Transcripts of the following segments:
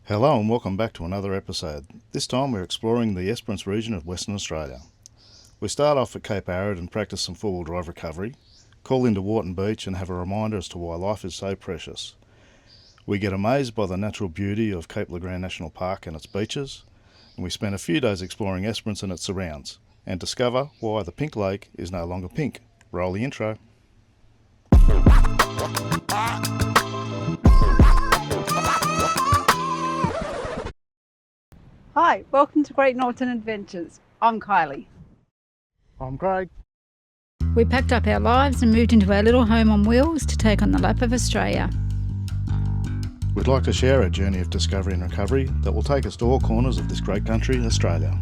Hello and welcome back to another episode. This time we're exploring the Esperance region of Western Australia. We start off at Cape Arid and practice some four-wheel drive recovery, call into Wharton Beach and have a reminder as to why life is so precious. We get amazed by the natural beauty of Cape Arid National Park and its beaches, and we spend a few days exploring Esperance and its surrounds, and discover why the pink lake is no longer pink. Roll the intro. Hi, welcome to Great Northern Adventures. I'm Kylie. I'm Craig. We packed up our lives and moved into our little home on wheels to take on the lap of Australia. We'd like to share a journey of discovery and recovery that will take us to all corners of this great country, Australia.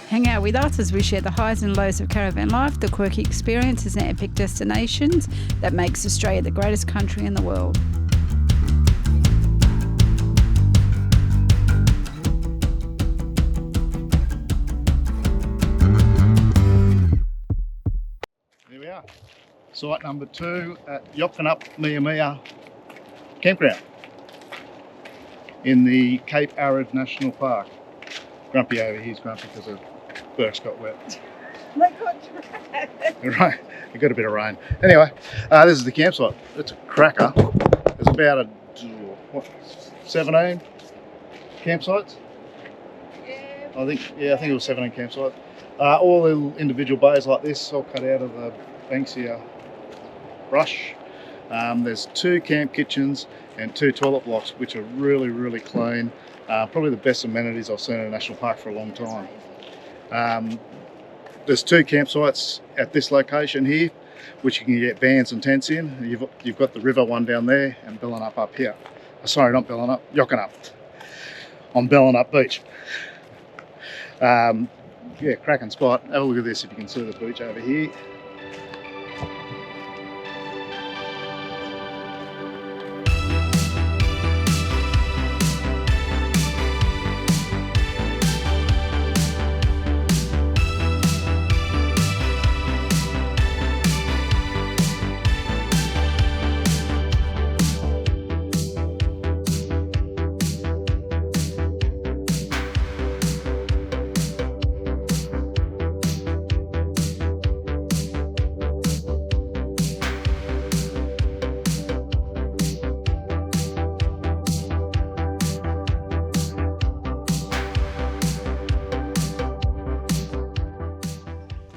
Hang out with us as we share the highs and lows of caravan life, the quirky experiences and epic destinations that makes Australia the greatest country in the world. Here we are, site number 2 at Yopkanup Mia campground in the Cape Arid National Park. Grumpy over here's grumpy because the Burks got wet. Right, we got a bit of rain. Anyway, this is the campsite. It's a cracker. There's about 17 campsites? I think it was 17 campsites. All little individual bays like this, all cut out of the Banksia brush. There's 2 camp kitchens and 2 toilet blocks, which are really, really clean. Probably the best amenities I've seen in a national park for a long time. There's 2 campsites at this location here, which you can get vans and tents in. You've got the river one down there and Bellinup up here. Sorry, not Bellinup, Yockanup on Bellinup Beach. Yeah, cracking spot. Have a look at this if you can see the beach over here.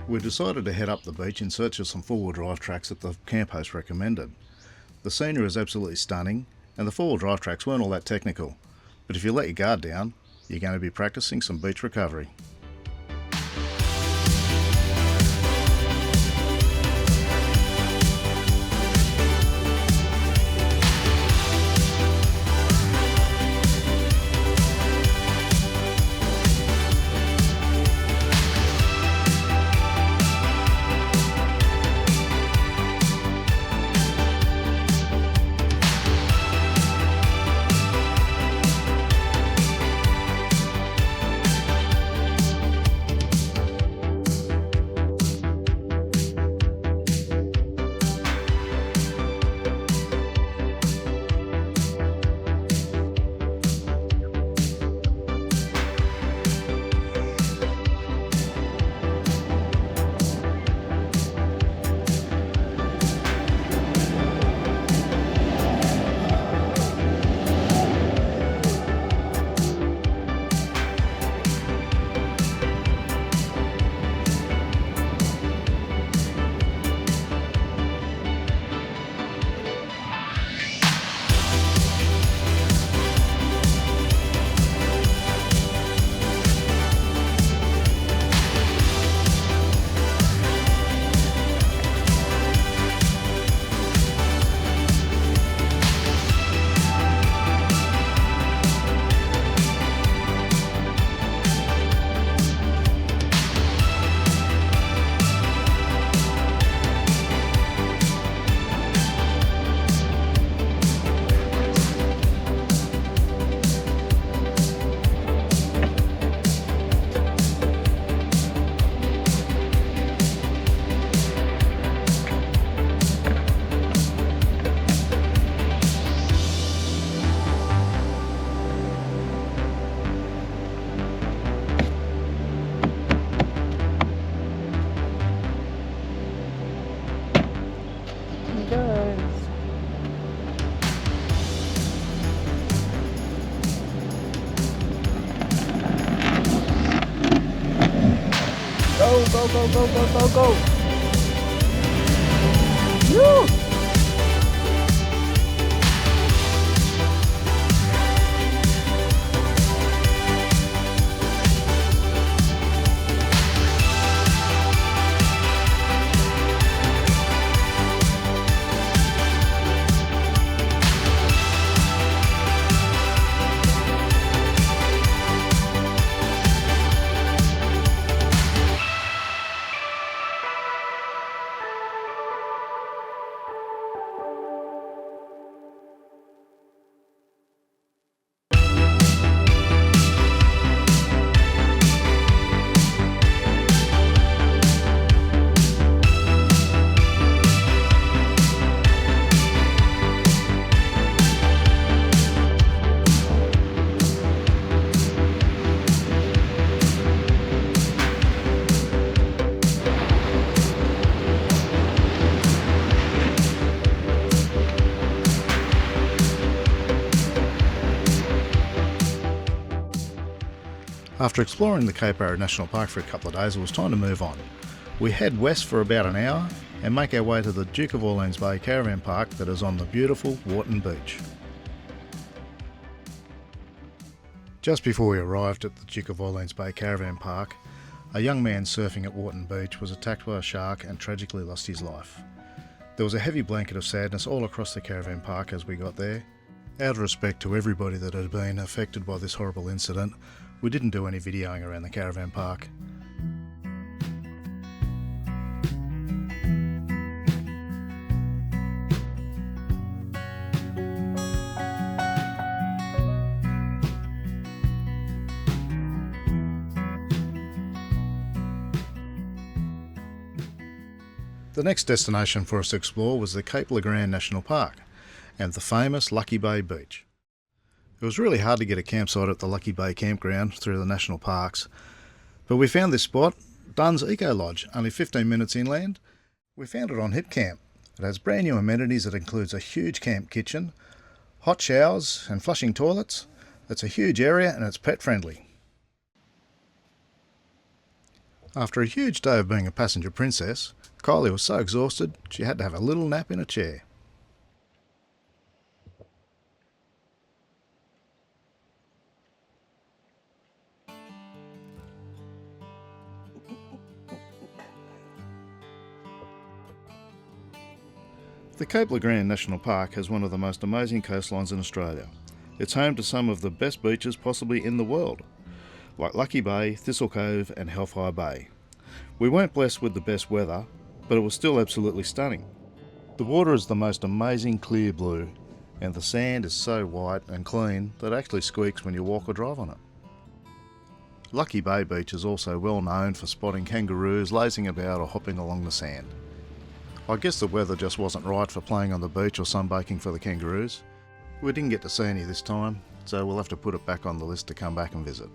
We decided to head up the beach in search of some four-wheel drive tracks that the camp host recommended. The scenery is absolutely stunning, and the four-wheel drive tracks weren't all that technical, but if you let your guard down, you're going to be practicing some beach recovery. go, go, go, go, go, go. Woo! After exploring the Cape Arid National Park for a couple of days, it was time to move on. We head west for about an hour and make our way to the Duke of Orleans Bay Caravan Park that is on the beautiful Wharton Beach. Just before we arrived at the Duke of Orleans Bay Caravan Park, a young man surfing at Wharton Beach was attacked by a shark and tragically lost his life. There was a heavy blanket of sadness all across the caravan park as we got there. Out of respect to everybody that had been affected by this horrible incident, we didn't do any videoing around the caravan park. The next destination for us to explore was the Cape Arid National Park and the famous Lucky Bay Beach. It was really hard to get a campsite at the Lucky Bay campground through the national parks, but we found this spot, Dunn's Eco Lodge, only 15 minutes inland. We found it on HipCamp. It has brand new amenities that includes a huge camp kitchen, hot showers and flushing toilets. It's a huge area and it's pet friendly. After a huge day of being a passenger princess, Kylie was so exhausted she had to have a little nap in a chair. The Cape Arid National Park has one of the most amazing coastlines in Australia. It's home to some of the best beaches possibly in the world, like Lucky Bay, Thistle Cove and Hellfire Bay. We weren't blessed with the best weather, but it was still absolutely stunning. The water is the most amazing clear blue, and the sand is so white and clean that it actually squeaks when you walk or drive on it. Lucky Bay Beach is also well known for spotting kangaroos lazing about or hopping along the sand. I guess the weather just wasn't right for playing on the beach or sunbaking for the kangaroos. We didn't get to see any this time, so we'll have to put it back on the list to come back and visit.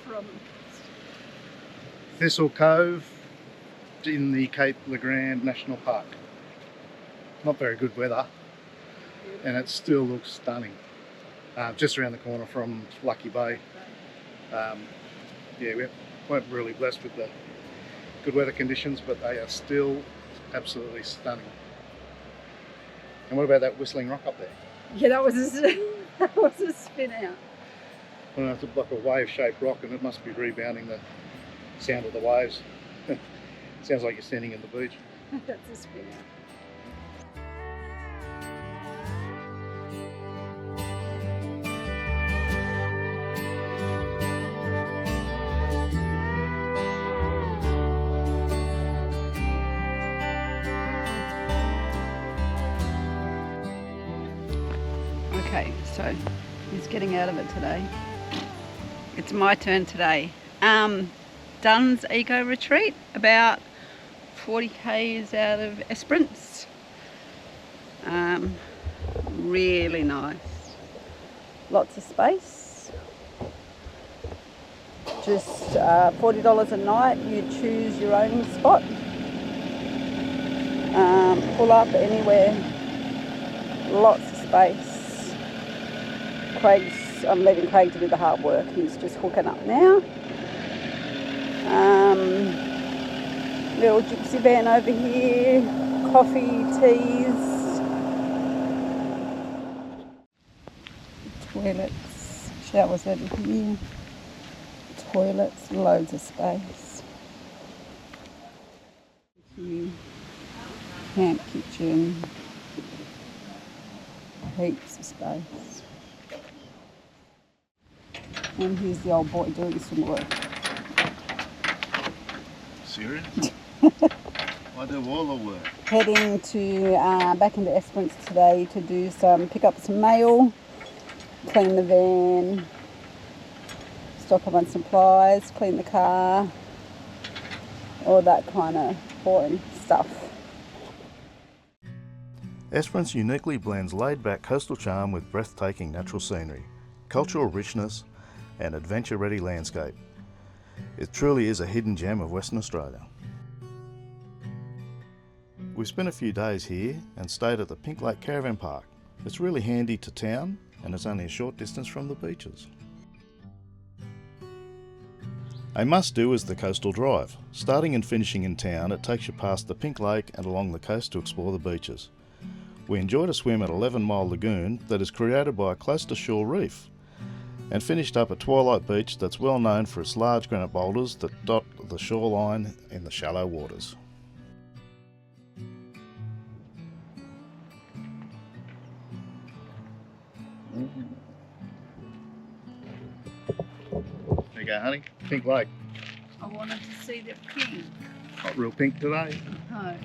from? Thistle Cove in the Cape Arid National Park. Not very good weather, and it still looks stunning. Just around the corner from Lucky Bay. We weren't really blessed with the good weather conditions, but they are still absolutely stunning. And what about that whistling rock up there? Yeah, that was a spin out. Well, it's like a wave-shaped rock, and it must be rebounding the sound of the waves. Sounds like you're standing in the beach. That's a spin out. Okay, so he's getting out of it today. It's my turn today. Dunn's Eco Retreat, about 40 k's out of Esperance. Really nice. Lots of space. Just $40 a night. You choose your own spot. Pull up anywhere. Lots of space. I'm leaving Craig to do the hard work. He's just hooking up now. Little gypsy van over here. Coffee, teas. Toilets. Showers over here. Toilets. Loads of space. Here. Camp kitchen. Heaps of space. And here's the old boy doing some work. Serious? I do all the work. Heading to back into Esperance today to do pick up some mail, clean the van, stock up on supplies, clean the car, all that kind of boring stuff. Esperance uniquely blends laid-back coastal charm with breathtaking natural scenery, cultural richness, and adventure-ready landscape. It truly is a hidden gem of Western Australia. We spent a few days here and stayed at the Pink Lake Caravan Park. It's really handy to town and it's only a short distance from the beaches. A must-do is the Coastal Drive. Starting and finishing in town, it takes you past the Pink Lake and along the coast to explore the beaches. We enjoyed a swim at 11 Mile Lagoon that is created by a close-to-shore reef, and finished up at Twilight Beach that's well known for its large granite boulders that dot the shoreline in the shallow waters. There you go, honey. Pink Lake. I wanted to see the pink. Not real pink today. No.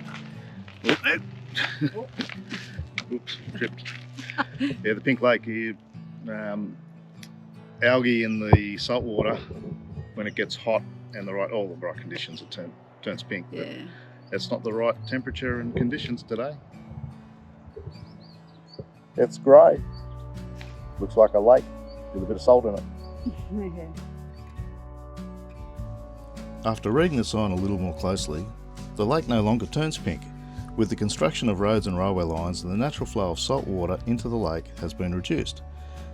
Oh. Oops, tripped. Yeah, the Pink Lake here. Algae in the salt water, when it gets hot and all the right conditions, it turns pink. But Yeah. it's not the right temperature and conditions today. It's grey. Looks like a lake with a bit of salt in it. Okay. After reading the sign a little more closely, the lake no longer turns pink. With the construction of roads and railway lines, the natural flow of salt water into the lake has been reduced.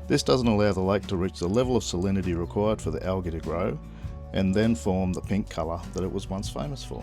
This doesn't allow the lake to reach the level of salinity required for the algae to grow and then form the pink colour that it was once famous for.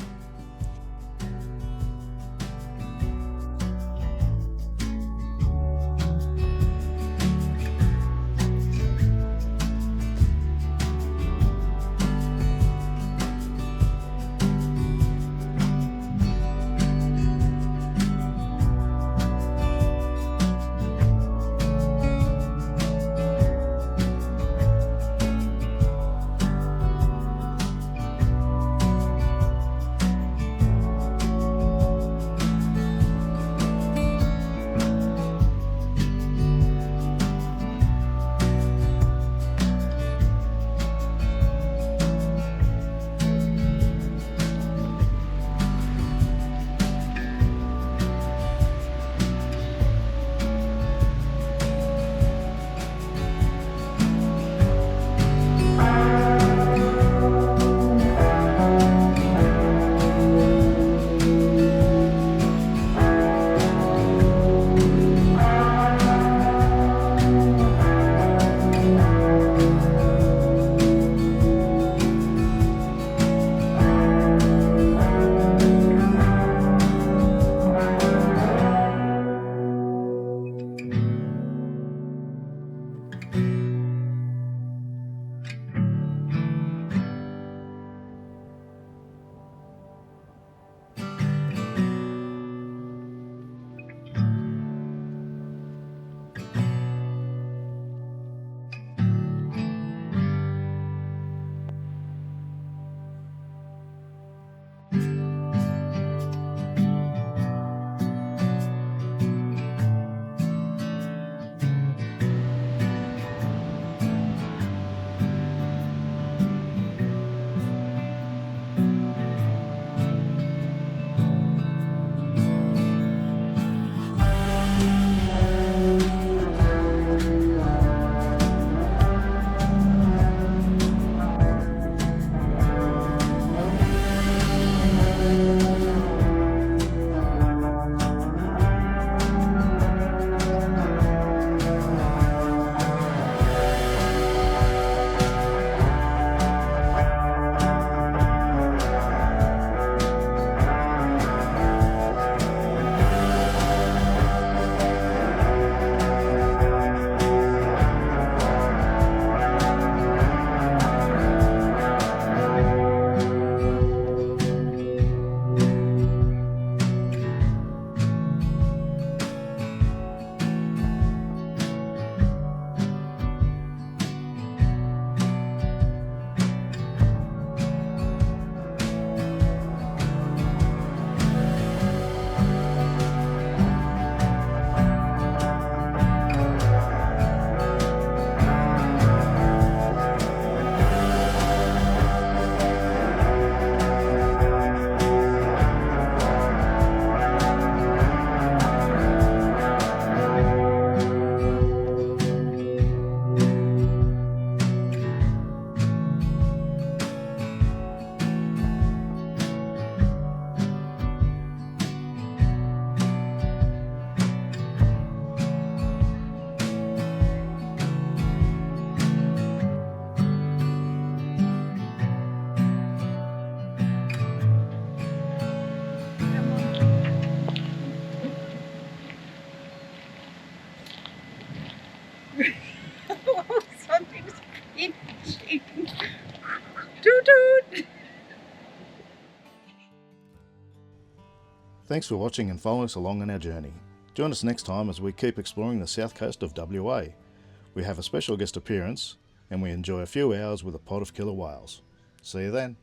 Thanks for watching and following us along on our journey. Join us next time as we keep exploring the south coast of WA. We have a special guest appearance and we enjoy a few hours with a pod of killer whales. See you then.